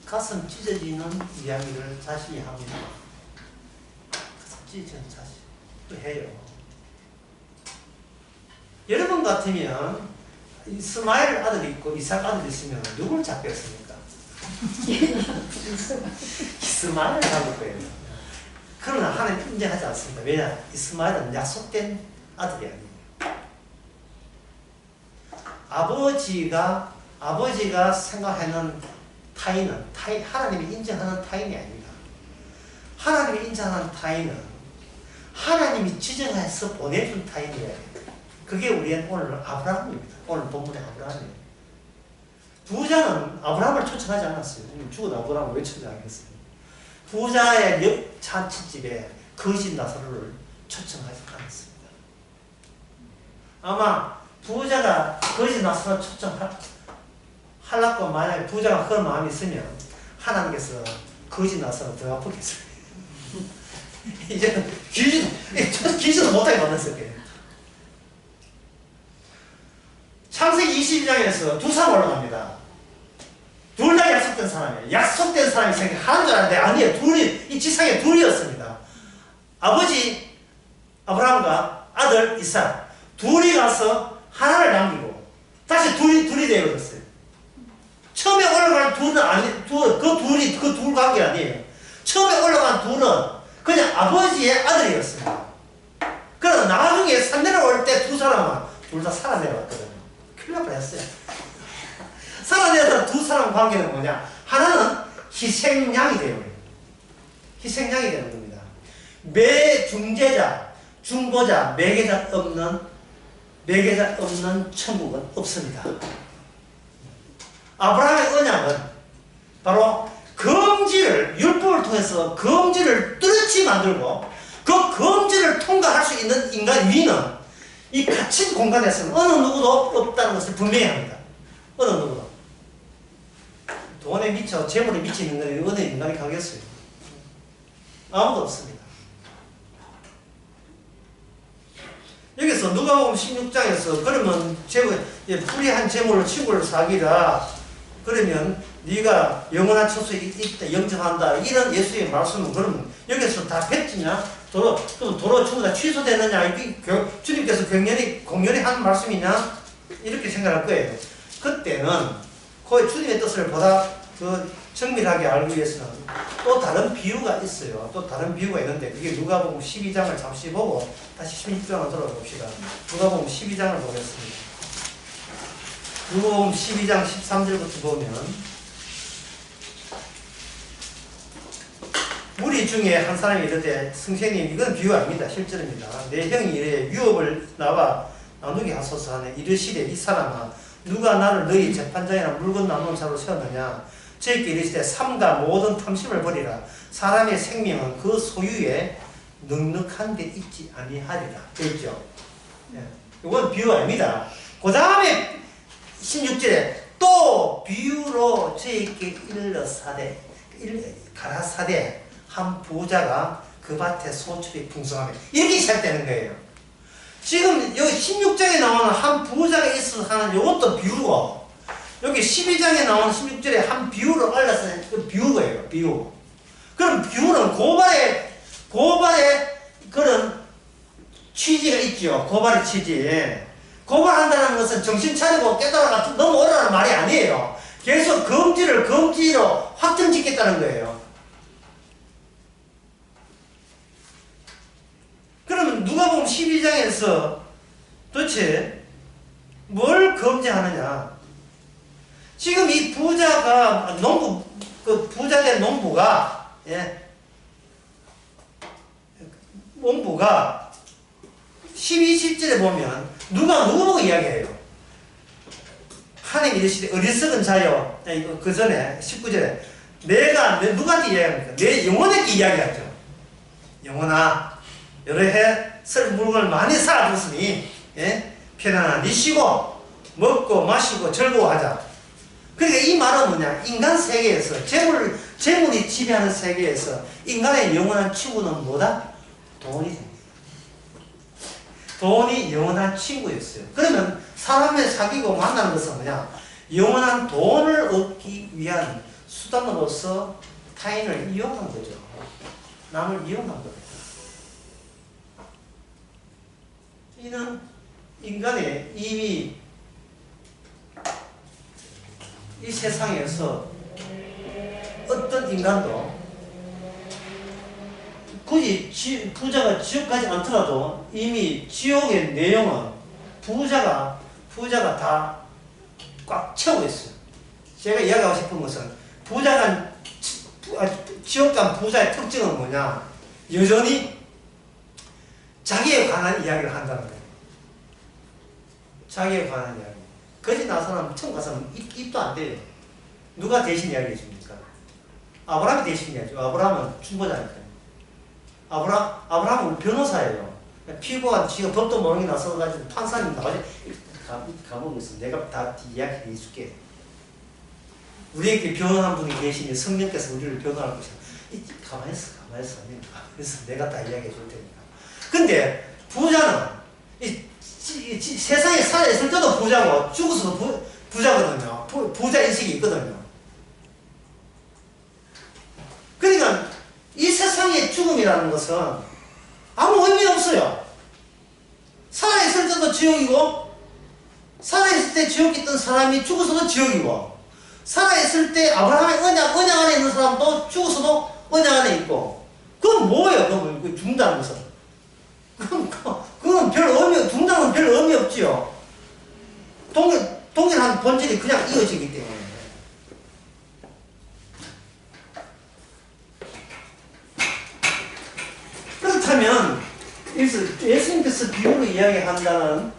가슴 찢어지는 이야기를 자신이 합니다. 가슴 찢어지는 자신 또 해요. 여러분 같으면 이스마엘 아들이 있고 이삭 아들이 있으면 누굴 잡겠습니까? 이스마엘을 잡을 거예요. 그러나 하나님 인정하지 않습니다. 왜냐? 이스마엘은 약속된 아들이 아니에요. 아버지가 생각하는 타인은 하나님이 인정하는 타인이 아닙니다. 하나님이 인정하는 타인은 하나님이 지정해서 보내준 타인이에요. 그게 우리는 오늘 아브라함입니다. 오늘 본문의 아브라함이에요. 부자는 아브라함을 초청하지 않았어요. 죽은 아브라함을 왜 초청하겠어요? 부자의 잔치집에 거짓 나사로를 초청하지 않았습니다. 아마 부자가 거짓 나사로 초청하려고 만약에 부자가 그런 마음이 있으면 하나님께서 거짓 나사로 더 아프겠어요. 이제는 귀신도 못하게 만났을 거예요. 창세기 22장에서 두 사람 올라갑니다. 둘 다 약속된 사람이에요. 약속된 사람이 생겨 하나인 줄 알았는데 아니에요. 둘이, 이 지상에 둘이었습니다. 아버지 아브라함과 아들 이삭 둘이 가서 하나를 남기고 다시 둘이 되어버렸어요. 처음에 올라간 둘은 그 둘 관계 아니에요. 처음에 올라간 둘은 그냥 아버지의 아들이었습니다. 그러나 나중에 산내려올 때 두 사람은 둘 다 살아내려왔거든요. 큰일 날 뻔했어요. 살아내서 두 사람 관계는 뭐냐? 하나는 희생양이 되어요. 희생양이 되는 겁니다. 중재자, 중보자, 매개자 없는 천국은 없습니다. 아브라함의 언약은 바로 율법을 통해서 검지를 뚜렷이 만들고 그 검지를 통과할 수 있는 인간 위는 이 갇힌 공간에서는 어느 누구도 없다는 것을 분명히 합니다. 어느 누구도. 돈에 미쳐, 재물에 미치는 건 어느 인간이 가겠어요? 아무도 없습니다. 여기서 누가복음 16장에서 그러면 불의한 재물로 친구를 사귀라. 그러면 네가 영원한 처소에 있다, 영접한다. 이런 예수의 말씀은 그러면 여기서 다 뱉지냐? 도로 전부 다 취소되느냐? 주님께서 공연히 한 말씀이냐? 이렇게 생각할 거예요. 그때는 그 주님의 뜻을 보다 정밀하게 알기 위해서는 또 다른 비유가 있어요. 또 다른 비유가 있는데 그게 누가복음 12장을 잠시 보고 다시 16장을 돌아가 봅시다. 누가복음 12장을 보겠습니다. 누가복음 12장 13절부터 보면 무리 중에 한 사람이 이르되 선생님 이건 비유 아닙니다. 실제입니다. 내 형이 이래 유업을 나누게 하소서 하네. 이르시되 이 사람아 누가 나를 너희 재판장이나 물건 나누는 자로 세웠느냐. 저희께 이르시되 삼가 모든 탐심을 버리라. 사람의 생명은 그 소유에 넉넉한 데 있지 아니하리라. 되어있죠. 이건 비유 아닙니다. 그 다음에 16절에 또 비유로 저희께 가라사대 한 부자가 그 밭에 소출이 풍성하게 이렇게 시작되는 거예요. 지금 여기 16장에 나오는 한 부자가 있어서 하는 이것도 비유고 여기 12장에 나오는 16절에 한 비유를 알려서 비유예요. 비유. 그럼 비유는 고발의 그런 취지가 있죠. 고발의 취지. 고발한다는 것은 정신 차리고 깨달아가 넘어오라는 말이 아니에요. 계속 검지로 확정짓겠다는 거예요. 그러면 누가복음 12장에서 도대체 뭘 검지하느냐? 지금 이 부자가 부자된 농부가 농부가 12절에 보면 누가 누구 보고 이야기해요? 하나님 이르시되 어리석은 자여. 그 전에 19절에 내가 누구한테 이야기합니까? 내 영혼에게 이야기하죠. 영혼아 여러 해 썰 물건을 많이 쌓아뒀으니 편안한 네 쉬고 먹고 마시고 즐거워하자. 그러니까 이 말은 뭐냐? 인간 세계에서 재물이 지배하는 세계에서 인간의 영원한 친구는 뭐다? 돈이 됩니다. 돈이 영원한 친구였어요. 그러면 사람을 사귀고 만나는 것은 뭐냐? 영원한 돈을 얻기 위한 수단으로서 타인을 이용한 거죠. 남을 이용한 겁니다. 이는 인간의 이미 이 세상에서 어떤 인간도 굳이 부자가 지옥 가지 않더라도 이미 지옥의 내용은 부자가 다 꽉 채우고 있어요. 제가 이야기하고 싶은 것은 지옥 간 부자의 특징은 뭐냐? 여전히 자기에 관한 이야기를 한다는 거예요. 자기에 관한 이야기. 거짓 나사람 천국 가서는 입도 안 돼요. 누가 대신 이야기해 줍니까? 아브라함이 대신 이야기죠. 아브라함은 중보자니까요. 아브라함은 변호사예요. 피고한 지가 법도 모르는 게 나서가지고 판사님 나가지 가보겠어. 내가 다 이야기해 줄게. 우리에게 변호한 분이 계시니 성령께서 우리를 변호할 것이야. 가만히 있어. 그래서 내가 다 이야기해 줄 테니까. 근데 부자는 세상에 살아있을 때도 부자고 죽어서도 부자거든요. 부자 인식이 있거든요. 그러니까 이 세상의 죽음이라는 것은 아무 의미 없어요. 살아있을 때도 지옥이고, 살아있을 때 지옥에 있던 사람이 죽어서도 지옥이고, 살아있을 때 아브라함의 언약 안에 있는 사람도 죽어서도 언약 안에 있고, 그건 뭐예요? 그건 죽는다는 것은. 그건 별 의미, 죽는다는 건 별 의미 없지요. 동일한 본질이 그냥 이어지기 때문에. 그렇다면, 예수님께서 비유로 이야기한다는,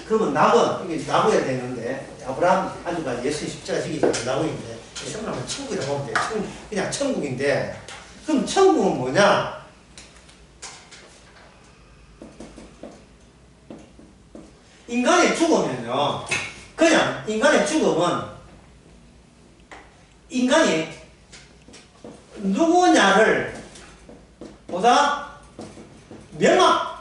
그러면 이게 나고야 되는데, 아브라함 아주가 예수님 십자가 지기 전에 나고인데, 예수님은 천국이라고 보면 돼. 그냥 천국인데, 그럼 천국은 뭐냐? 인간의 죽음은요, 그냥 인간의 죽음은 인간이 누구냐를 보다 명확하게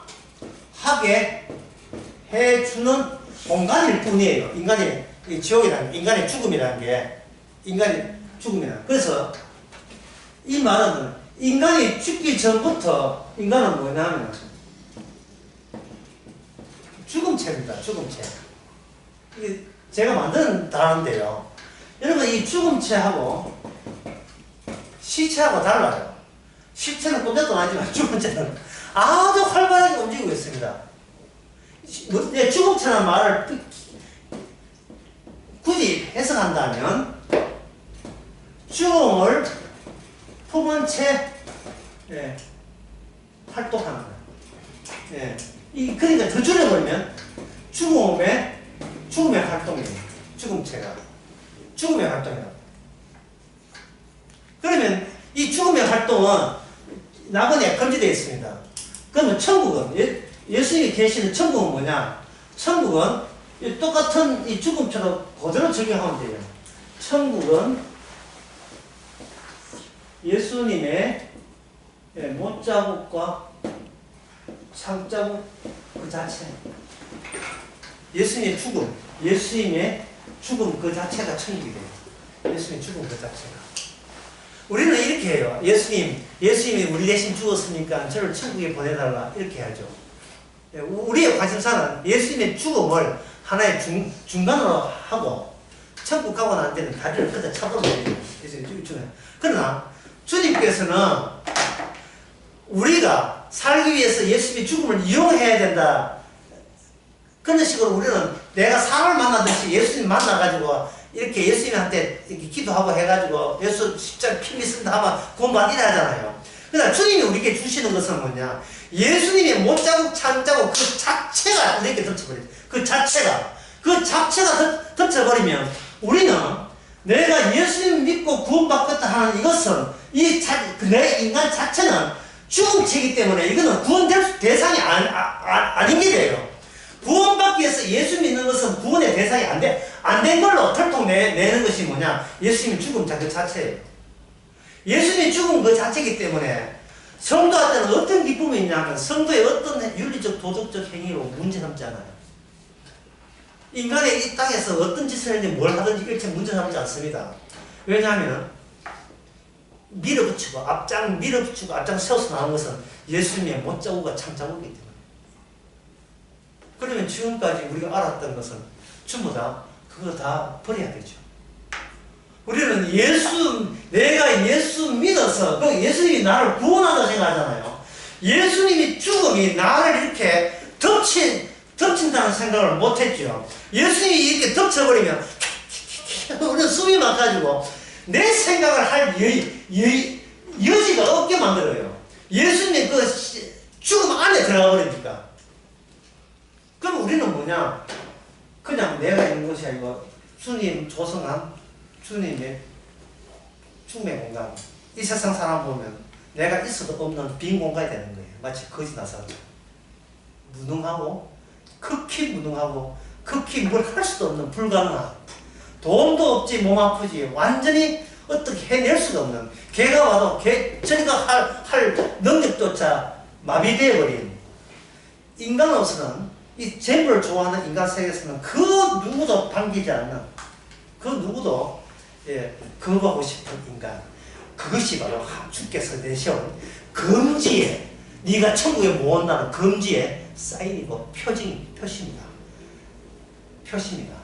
해주는 공간일 뿐이에요. 인간의 지옥이라는 게, 인간의 죽음이라는 게, 그래서 이 말은 인간이 죽기 전부터 인간은 뭐냐면 죽음체입니다. 죽음체. 이게 제가 만든 단어인데요. 여러분, 이 죽음체하고 시체하고 달라요. 시체는 꼼짝도 안 하지만 죽음체는 아주 활발하게 움직이고 있습니다. 죽음체라는 말을 굳이 해석한다면 죽음을 품은 채 활동하는 거예요. 그러니까 더 줄여버리면 죽음의 활동이에요. 죽음의 활동이에요. 그러면 이 죽음의 활동은 낙원에 금지되어 있습니다. 그러면 천국은, 예수님이 계시는 천국은 뭐냐? 천국은 똑같은 이 죽음처럼 그대로 적용하면 돼요. 천국은 예수님의 못자국과 상자국 그 자체. 예수님의 죽음 그 자체가 천국이 돼요. 예수님의 죽음 그 자체가. 우리는 이렇게 해요. 예수님이 우리 대신 죽었으니까 저를 천국에 보내달라. 이렇게 하죠. 우리의 관심사는 예수님의 죽음을 하나의 중간으로 하고, 천국 가고 난 데는 다리를 그냥 쳐버려요. 그러나, 주님께서는 우리가 살기 위해서 예수님의 죽음을 이용해야 된다. 그런 식으로 우리는 내가 사람을 만나듯이 예수님 만나가지고 이렇게 예수님한테 이렇게 기도하고 해가지고 예수 십자가 피 믿습니다 하면 구원받으라 하잖아요. 그러나 주님이 우리에게 주시는 것은 뭐냐? 예수님의 못자국 찬자국 그 자체가 우리에게 덮쳐버려요. 그 자체가 덮쳐버리면 우리는 내가 예수님 믿고 구원받겠다 하는 이것은 내 인간 자체는 죽음체이기 때문에 이거는 구원될 대상이 아닌 게 돼요. 구원받기 위해서 예수 믿는 것은 구원의 대상이 안 된 걸로 털통내는 것이 뭐냐? 예수님의 죽음 그 자체예요. 예수님의 죽음 그 자체이기 때문에 성도한테는 어떤 기쁨이 있냐면 성도의 어떤 윤리적 도덕적 행위로 문제 삼지 않아요. 인간의 이 땅에서 어떤 짓을 했는지 뭘 하든지 일체 문제 삼지 않습니다. 왜냐하면 밀어붙이고 앞장 세워서 나온 것은 예수님의 못자국과 창자국이기 때문에. 그러면 지금까지 우리가 알았던 것은 전부 다 그거 다 버려야 되죠. 우리는 내가 예수 믿어서 그 예수님이 나를 구원한다고 생각하잖아요. 예수님이 죽음이 나를 이렇게 덮친다는 생각을 못했죠. 예수님이 이렇게 덮쳐버리면 우리는 숨이 막혀가지고 내 생각을 할 여지가 없게 만들어요. 예수님의 그 죽음 안에 들어가 버리니까. 그럼 우리는 뭐냐? 그냥 내가 있는 것이 아니고 주님 조성한 주님의 충매 공간. 이 세상 사람 보면 내가 있어도 없는 빈 공간이 되는 거예요. 마치 거지 나서 무능하고 극히 무능하고 극히 뭘 할 수도 없는 불가능한, 돈도 없지 몸 아프지 완전히 어떻게 해낼 수가 없는, 걔가 와도 저리가 할 능력조차 마비되어 버린 인간으로서는, 이 재물을 좋아하는 인간 세계에서는 그 누구도 당기지 않는, 그 누구도 거부하고 싶은 인간, 그것이 바로 주께서 내세운 금지에, 네가 천국에 못 온다는 금지의 사인이고 표시입니다. 표시입니다.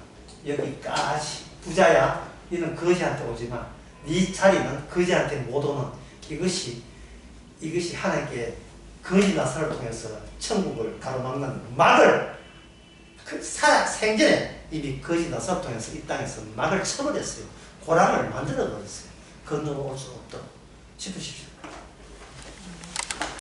여기까지. 부자야, 너는 거지한테 오지마. 네 자리는 거지한테 못 오는, 이것이 하나님께 거지 나사를 통해서 천국을 가로막는 막을, 그 생전에 이미 거지 나사를 통해서 이 땅에서 막을 쳐버렸어요. 고랑을 만들어버렸어요. 건너올 수 없도록. 싶으십시오.